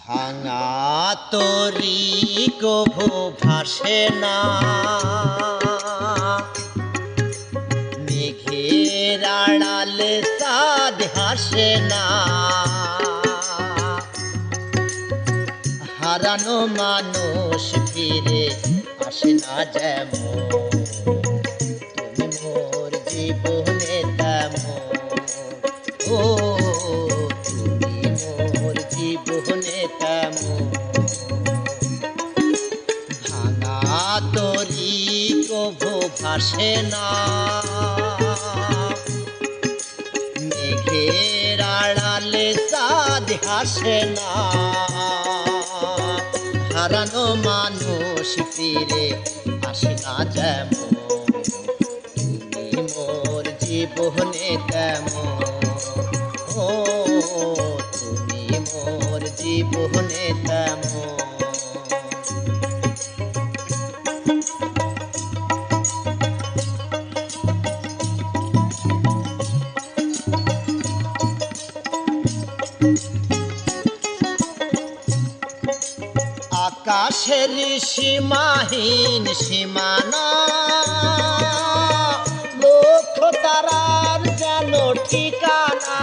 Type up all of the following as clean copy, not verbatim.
ভাঙা তরি কভু ভাসে না, মেঘের আড়ালে চাঁদ হাসে না। হারানো মানুষ ফিরে আসে না যেমন, তুমি মোর জীবনে তেমন। ও তুমি মোর জীবনে তেমন। ভাঙা তরি কভু ভাসে না, মেঘের আড়ালে চাঁদ হাসে না। হারানো মানুষ ফিরে আসে না যেমন, তুমি মোর জীবনে তেমন। ও তুমি মোর জীবনে তেমন। আকাশের সীমাহীন সীমানা, লক্ষ তারার যেন ঠিকানা।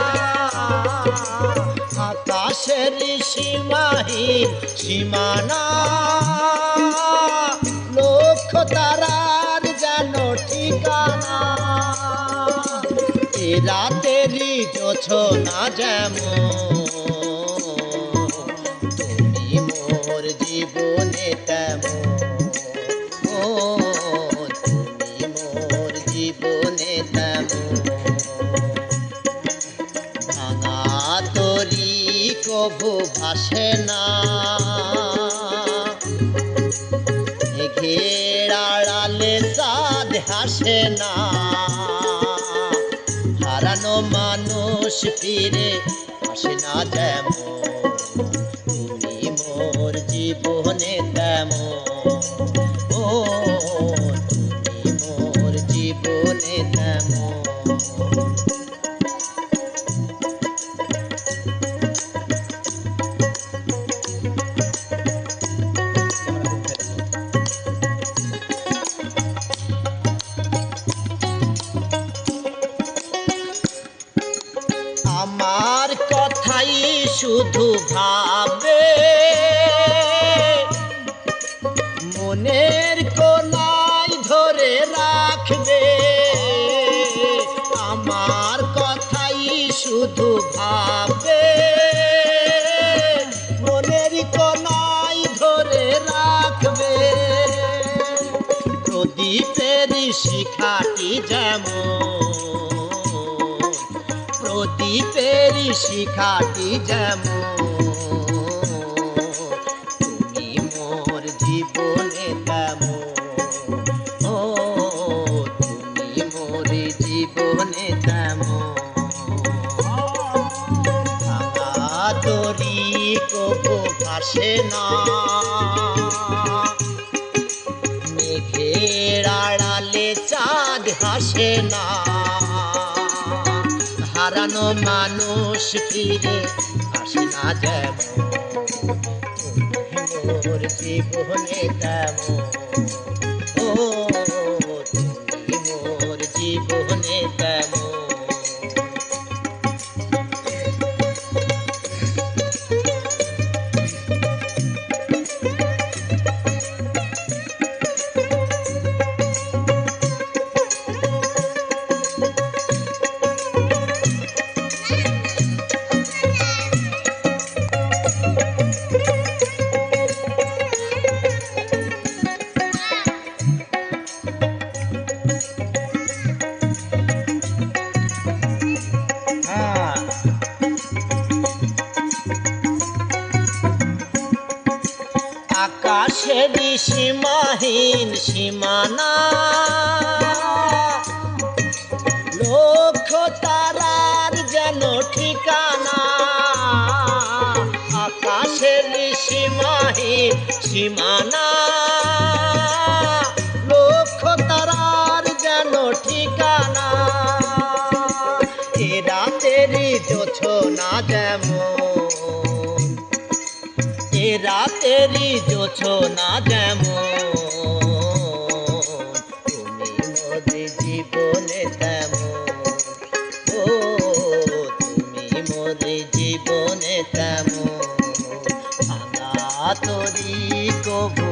আকাশের সীমাহীন সীমানা, লক্ষ তারার যেন ঠিকানা। এ রাতেরই জোছনা যেমন, জীবনে তেমন। ও তুমি মোর জীবনে তেমন। ভাঙা তরি কভু ভাসে না, মেঘের আড়ালে চাঁদ হাসে না। হারানো মানুষ ফিরে আসে না যেমন, মোর জীবনে তেমন। ও তুমি মোর জীবনে তেমন। আমার কথাই শুধু ভাবে, মনের কোনায় ধরে রাখবে। আমার কথাই শুধু ভাবে, মনের কোনায় ধরে রাখবে। প্রদীপের শিখাটি যেমন, প্রদীপের শিখাটি যেমন। তুমি মোর জীবনে তেমন। ও তুমি মোর জীবনে তেমন। ভাঙা তরি কভু ভাসে না, মেঘের আড়ালে চাঁদ হাসে না। হারানো মানুষ ফিরে আসে না যেমন, তুমি মোর জীবনে তেমন। ও তুমি মোর জীবনে তেমন। আকাশের সীমাহীন সীমানা, লক্ষ তারার যেন ঠিকানা। আকাশের সীমাহীন সীমানা, লক্ষ তারার যেন ঠিকানা। এ রাতেরই জোছনা যেমন, রাতেরই জোছনা যেমন, তুমি মোর জীবনে তেমন। ও তুমি মোর জীবনে তেমন। ভাঙা তরি কবু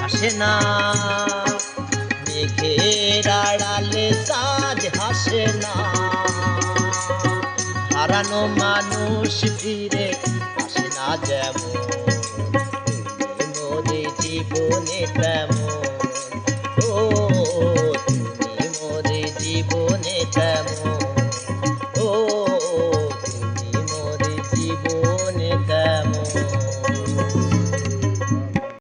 আসে না, মেঘের আড়ালে চাঁদ হাসে না। হারানো মানুষ ফিরে আসে না যেমন, তুমি মোর জীবনে তেমন।